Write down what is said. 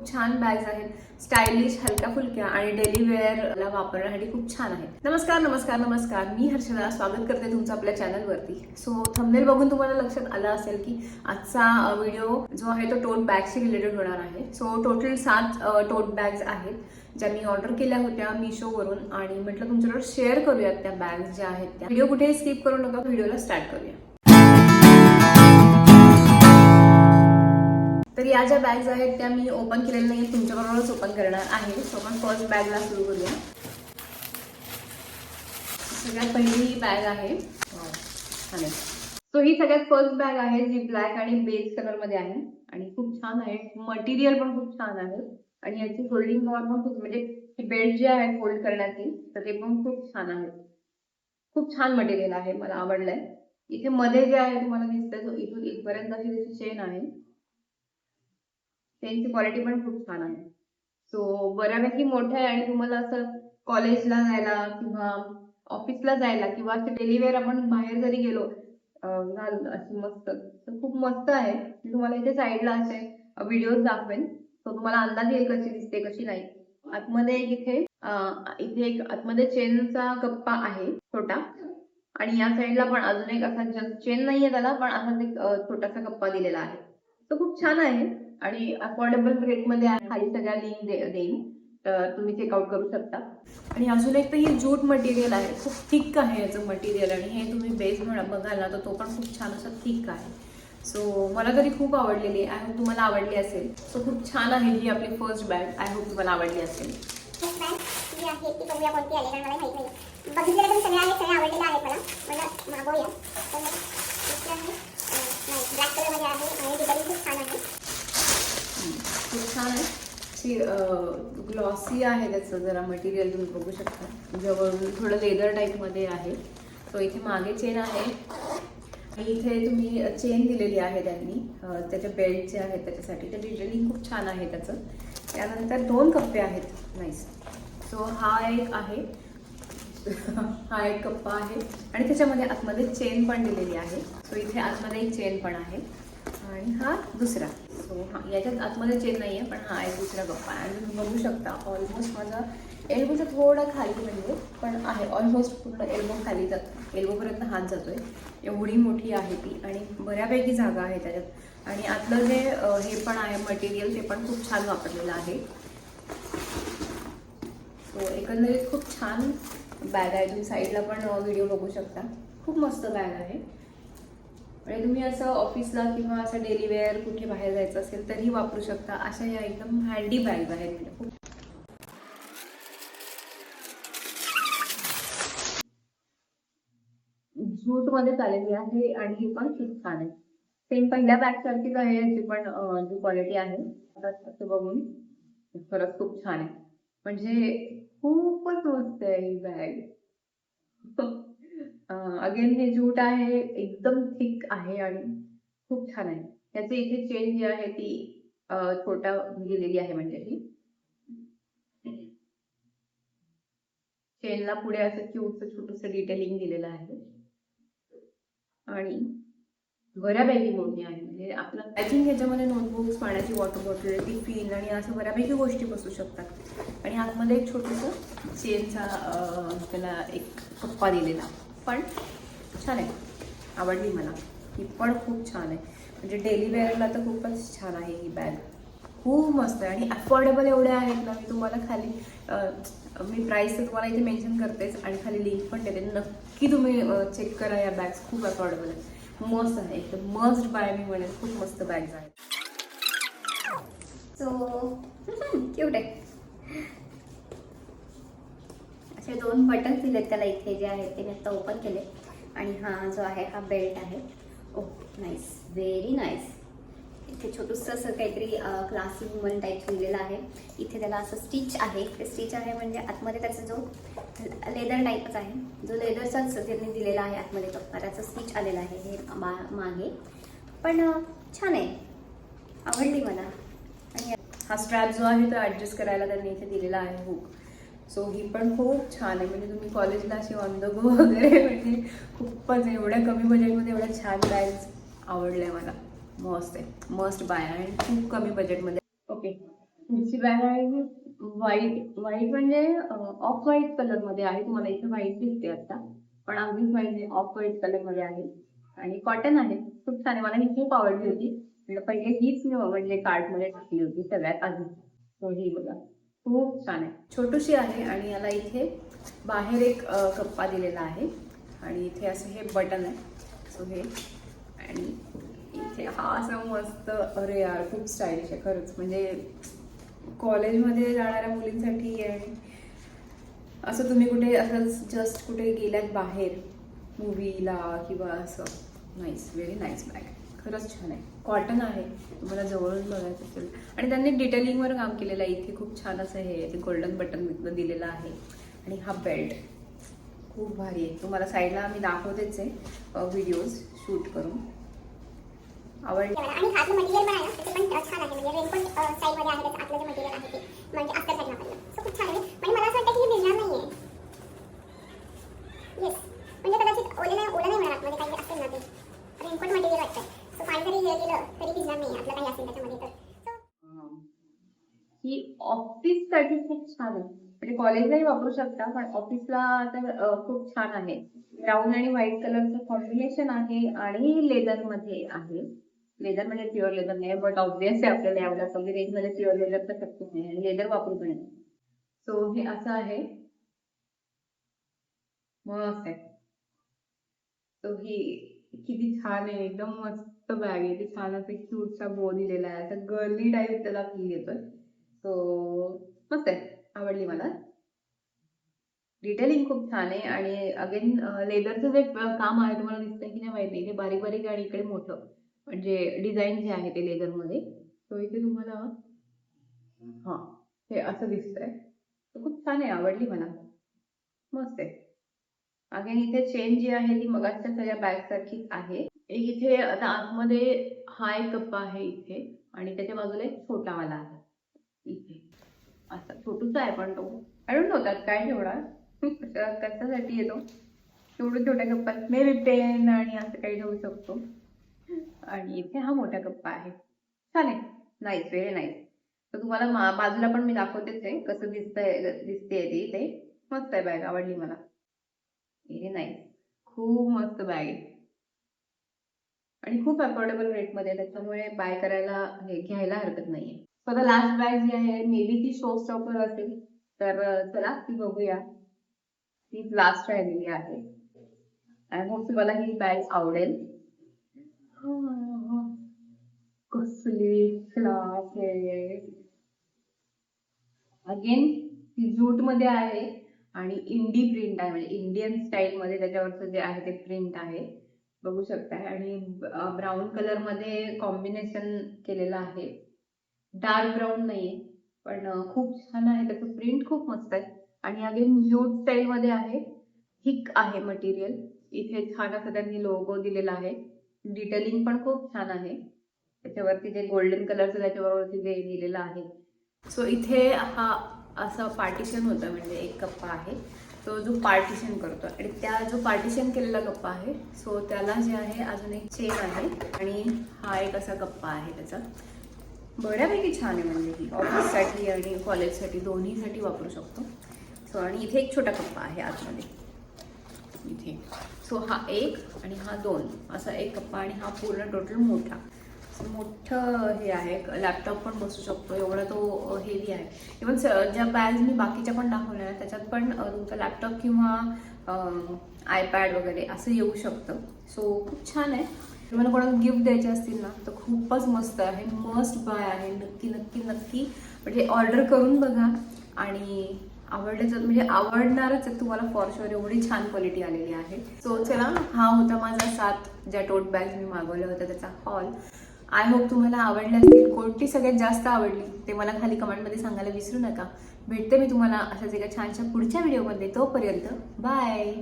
छान बॅग्स आहेत, स्टायलिश, हलक्या फुलक्या आणि डेली वेअरला वापरण्यासाठी खूप छान आहेत. नमस्कार नमस्कार नमस्कार, मी हर्षदा स्वागत करते तुमचं आपल्या चॅनलवरती. सो थंबनेल बघून तुम्हाला लक्षात आलं असेल की आजचा व्हिडिओ जो आहे तो टोट बॅगशी रिलेटेड होणार आहे. सो टोटल 7 टोट बॅग्स आहेत ज्या मी ऑर्डर केल्या होत्या मिशोवरून आणि म्हटलं तुमच्याबरोबर शेअर करूयात त्या बॅग्स ज्या आहेत त्या. व्हिडिओ कुठेही स्किप करू नका, व्हिडिओला स्टार्ट करूया. तर या ज्या बॅग्स आहेत त्या मी ओपन केलेल्या नाही, तुमच्याबरोबरच ओपन करणार आहे. सो आपण फर्स्ट बॅगला सुरू करूया. सगळ्यात पहिली ही बॅग आहे. सो ही सगळ्यात फर्स्ट बॅग आहे जी ब्लॅक आणि बेज कलर मध्ये आहे आणि खूप छान आहे. मटेरियल पण खूप छान आहे आणि याची फोल्डिंग कव्हर पण खूप, म्हणजे बेल्ट जे आहे फोल्ड करण्याची तर ते पण खूप छान आहे. खूप छान मटेरियल आहे, मला आवडलंय. इथे मध्ये जे आहे तुम्हाला दिसतंय इथून इथपर्यंत अशी त्याची चेन आहे. त्यांची क्वालिटी पण खूप छान आहे. सो बऱ्यापैकी मोठं आहे आणि तुम्हाला असं कॉलेजला जायला किंवा ऑफिसला जायला किंवा डेली वेअर आपण बाहेर जरी गेलो घालून अशी मस्त, तर खूप मस्त आहे. मी तुम्हाला इथे साईडला असे व्हिडिओज दाखवेन, तो तुम्हाला अंदाज येईल कशी दिसते कशी नाही. आतमध्ये एक इथे एक आतमध्ये चेनचा कप्पा आहे छोटा आणि या साईडला पण अजून एक असा चेन नाहीये त्याला, पण असाच एक छोटासा कप्पा दिलेला आहे. तो खूप छान आहे आणि अफोर्डेबल रेट मध्ये आहे. खाली सगळ्या लिंक देईन, तर तुम्ही चेकआउट करू शकता. आणि अजून एक तर ही जूट मटेरियल आहे, खूप थिक आहे याचं मटेरियल आणि हे तुम्ही बेस बघाल ना तर तो पण खूप छान असा थिक आहे. सो मला तरी खूप आवडलेली आहे. आय होप तुम्हाला आवडली असेल. सो खूप छान आहे ही आपली फर्स्ट बॅग. आय होप तुम्हाला आवडली असेल. बघितलेलं पण सगळे आहेत, सगळे आवडलेलं आहे मला मागवूया. ब्लॅक कलर मध्ये आहे आणि डिझाईन खूप छान आहे. खूप छान आहे. ग्लॉसी आहे त्याचं जरा मटेरियल, तुम्ही बघू शकता. जवळून थोडं लेदर टाईप मध्ये आहे. तो इथे मागे चेन आहे आणि इथे तुम्ही चेन दिलेली आहे त्यांनी त्याच्या बेल्ट जे आहेत त्याच्यासाठी. ते डिटेलिंग खूप छान आहे त्याचं. त्यानंतर 2 कप्पे आहेत. नाईस. सो हा एक आहे हा एक कप्पा आहे आणि त्याच्यामध्ये आतमध्ये चेन पण दिलेली आहे. सो इथे आतमध्ये एक चेन पण आहे आणि हा दुसरा. सो हा याच्यात आतमध्ये चेन नाही आहे, पण हा एक दुसरा कप्पा आहे. आणि तुम्ही बघू शकता ऑलमोस्ट माझा एल्बोचा थोडा खाली म्हणजे पण आहे, ऑलमोस्ट पूर्ण एल्बो खाली जातो, एल्बोपर्यंत हात जातोय. एवढी मोठी आहे ती आणि बऱ्यापैकी जागा आहे त्याच्यात. आणि आतलं जे हे पण आहे मटेरियल ते पण खूप छान वापरलेलं आहे. सो एकंदरीत खूप छान बॅग आहे. तुम्ही साईडला पण व्हिडिओ बघू शकता. खूप मस्त बॅग आहे आणि तुम्ही असं ऑफिसला किंवा असं डेली वेअर कुठे बाहेर जायचं असेल तरी वापरू शकता. अशा या एकदम हँडी बॅग आहेत. जूट मध्ये चाललेली आहे आणि ही पण खूप छान आहे. सेम पहिल्या बॅग सारखीच आहे याची पण जी क्वालिटी आहे असं बघून खरंच खूप छान आहे. म्हणजे खूपच मस्त आहे ही बॅग. अगेन हे जूट आहे, एकदम थिक आहे आणि खूप छान आहे. त्याचे इथे चेन जी आहे ती छोटा दिलेली आहे, म्हणजे ही चेनला पुढे असं क्यूटचं छोटंसं डिटेलिंग दिलेलं आहे आणि बऱ्यापैकी मोठी आहे. म्हणजे आपलं आय थिंक ह्याच्यामध्ये नोटबुक्स, पाण्याची वॉटर बॉटल, टिफिन आणि असं बऱ्यापैकी गोष्टी बसू शकतात. आणि आतमध्ये एक छोटंसं चेनचा त्याला एक कप्पा दिलेला पण छान आहे. आवडली मला ही पण खूप छान आहे. म्हणजे डेली वेअरला तर खूपच छान आहे ही बॅग. खूप मस्त आहे आणि अफोर्डेबल एवढे आहेत ना. मी तुम्हाला खाली मी प्राईस तर तुम्हाला इथे मेन्शन करतेच आणि खाली लिंक पण देते. नक्की तुम्ही चेक करा या बॅग्स. खूप अफोर्डेबल आहे, मस्त आहे, एकदम मस्ट बाय मी म्हणेन. खूप मस्त बॅग्स आहेत. सो क्यूट आहे. असे 2 बटन्स दिलेत त्याला इथे जे आहेत ते मी आता ओपन केले. आणि हा जो आहे हा बेल्ट आहे. ओ नाईस, व्हेरी नाईस. इथे छोटंसं असं काहीतरी क्लासी वुमन टाईप लिहिलेलं आहे. इथे त्याला असं स्टिच आहे. ते स्टिच आहे म्हणजे आतमध्ये त्याचा जो लेदर टाईपच आहे, जो लेदरचाच त्यांनी दिलेला आहे आतमध्ये कप्पा, त्याचं स्टिच आलेलं आहे हे मागे. पण छान आहे, आवडली मला. आणि हा स्ट्रॅप जो आहे तो ॲडजस्ट करायला त्यांनी इथे दिलेला आहे हुक. सो ही पण खूप छान आहे. म्हणजे तुम्ही कॉलेजला अशी ऑन द गो वगैरे, म्हणजे खूपच एवढ्या कमी बजेटमध्ये एवढ्या छान बॅग्स आवडल्या मला. मस्त आहे, मस्ट बाय आणि खूप कमी बजेटमध्ये. ओके, पुढची बॅग आहे ही व्हाईट व्हाईट म्हणजे ऑफ व्हाईट कलर मध्ये आहे. तुम्हाला इथे व्हाईट दिसते आता, पण अगदीच व्हाईट नाही, ऑफ व्हाईट कलर मध्ये आहे आणि कॉटन आहे. खूप छान आहे, मला ही खूप आवडली होती. म्हणजे पहिले हीच मी म्हणजे कार्ट मध्ये टाकली होती सगळ्यात आधी. हो ही बघा, खूप छान आहे, छोटीशी आहे आणि याला इथे बाहेर एक कप्पा दिलेला आहे आणि इथे असं हे बटन आहे. सो हे आणि इथे हा असं मस्त, अरे यार खूप स्टाईलिश आहे खरंच. म्हणजे कॉलेजमध्ये जाणाऱ्या मुलींसाठी आणि असं तुम्ही कुठे असं जस्ट कुठे गेल्यात बाहेर मूवीला किंवा असं, नाईस, व्हेरी नाईस बॅग, खरंच छान आहे. कॉटन आहे, तुम्हाला जवळून बघायचं असेल. आणि त्यांनी डिटेलिंगवर काम केलेलं आहे. इथे खूप छान असं हे गोल्डन बटन दिलेलं आहे आणि हा बेल्ट खूप भारी आहे. तुम्हाला साईडला मी दाखवतेच आहे व्हिडिओज शूट करून. आवडलं. आणि आतलं मटेरियल पण आहे ना, ते पण छान आहे. म्हणजे रेनकोट स्टाईलमध्ये आहे त्याचं आतलं जे मटेरियल आहे ते, म्हणजे अस्तर टाईप वापरलं. सो खूप छान आहे. म्हणजे मला असं वाटतं की हे भिजणार नाहीये. येस, म्हणजे कदाचित ओलं नाही मिळणार आतमध्ये काही असेल ना ते. रेनकोट मटेरियल वाटतंय. सो पाणी जरी हे गेलं तरी भिजणार नाही आतलं काही असेल त्याच्यामध्ये तर. ही ऑफिस साठी खूप छान आहे. म्हणजे कॉलेजलाही वापरू शकता, पण ऑफिसला तर खूप छान आहे. ब्राऊन आणि व्हाईट कलरचं कॉम्बिनेशन आहे आणि लेदर मध्ये आहे. लेदर म्हणजे प्युअर लेदर नाही, बट ऑब्विसली आपल्याला एवढ्या कमी रेंज मध्ये प्युअर लेदर तर शक्य नाही आणि लेदर वापरू पण नाही. सो हे असं आहे, मस्त आहे. सो ही किती छान आहे, एकदम मस्त बॅग आहे. ते छान असं क्यूटचा बो दिलेला आहे, असं गर्ली टाईप त्याला फील येतोय. सो मस्त आहे, आवडली मला. डिटेलिंग खूप छान आहे आणि अगेन लेदरचं जे काम आहे तुम्हाला दिसतंय की नाही माहिती, हे बारीक बारीक आणि इकडे मोठं म्हणजे डिझाईन जे आहे ते लेदरमध्ये. तो इथे तुम्हाला हा हे असं दिसतंय. तर खूप छान आहे, आवडली मला, मस्त आहे. अगेन इथे चेन जी आहे ती मगाच्या सगळ्या बॅग सारखीच आहे. एक इथे आता आतमध्ये हा एक कप्पा आहे इथे आणि त्याच्या बाजूला एक छोटावाला आहे इथे. असा छोटूसा आहे पण तो, आय डोंट नो त्यात काय ठेवणार कशासाठी येतो. छोट्या छोट्या कप्प्यात मे बी पेन आणि असं काही ठेवू शकतो. आणि इथे हा मोठा कप्पा आहे, छान आहे, नाईस, व्हेरी नाईस. तर तुम्हाला बाजूला पण मी दाखवतेच आहे कसं दिसते ती ते. मस्त आहे बॅग, आवडली मला, व्हेरी नाईस, खूप मस्त बॅग आहे आणि खूप अफोर्डेबल रेटमध्ये, त्याच्यामुळे बाय करायला हे घ्यायला हरकत नाहीये. आता लास्ट बॅग जी आहे मे बी ती शो स्टॉपर असेल, तर चला ती बघूया. ती लास्ट राहिलेली आहे. आय होप तुम्हाला ही बॅग आवडेल. कसली क्लास आहे. अगेन ती जूट मध्ये आहे आणि इंडी प्रिंट आहे, म्हणजे इंडियन स्टाईल मध्ये त्याच्यावरचं जे आहे ते प्रिंट आहे, बघू शकताय. आणि ब्राऊन कलर मध्ये कॉम्बिनेशन केलेलं आहे, डार्क ब्राऊन नाहीये, पण खूप छान आहे, त्याचं प्रिंट खूप मस्त आहे. आणि अगेन जूट स्टाईल मध्ये आहे, थिक आहे मटेरियल. इथे छान असं त्यांनी लोगो दिलेला आहे, डिटेलिंग पण खूप छान आहे. त्याच्यावरती जे गोल्डन कलरचं त्याच्यावरती जे दिलेलं आहे. सो इथे हा असं पार्टिशन होतं, म्हणजे एक कप्पा आहे तो जो पार्टिशन करतो आणि त्या जो पार्टिशन केलेला कप्पा आहे, सो त्याला जे आहे अजून एक चेन आहे आणि हा एक असा कप्पा आहे त्याचा. बऱ्यापैकी छान आहे, म्हणजे ही ऑफिससाठी आणि कॉलेजसाठी दोन्हीसाठी वापरू शकतो. सो आणि इथे एक छोटा कप्पा आहे आतमध्ये इथे. सो हा एक आणि हा दोन, असा एक कप्पा आणि हा पूर्ण टोटल मोठा. मोठं हे आहे, लॅपटॉप पण बसू शकतो एवढा तो हेवी आहे. इव्हन ज्या बॅग्स मी बाकीच्या पण दाखवल्या आहेत त्याच्यात पण तुमचा लॅपटॉप किंवा आयपॅड वगैरे असं येऊ शकतं. सो खूप छान आहे. तुम्हाला कोणाला गिफ्ट द्यायचे असतील ना तर खूपच मस्त आहे, मस्ट बाय आहे. नक्की नक्की नक्की म्हणजे ऑर्डर करून बघा आणि आवडलं तर म्हणजे आवडणारच आहे तुम्हाला फॉर शुअर, एवढी छान क्वालिटी आलेली आहे. सो चला, हा होता माझा 7 ज्या टोट बॅग्स मी मागवल्या होत्या त्याचा हॉल. आय होप तुम्हाला आवडल्या असतील. कोणती सगळ्यात जास्त आवडली ते मला खाली कमेंटमध्ये सांगायला विसरू नका. भेटते मी तुम्हाला अशाच एका छानशा पुढच्या व्हिडिओमध्ये. तोपर्यंत बाय.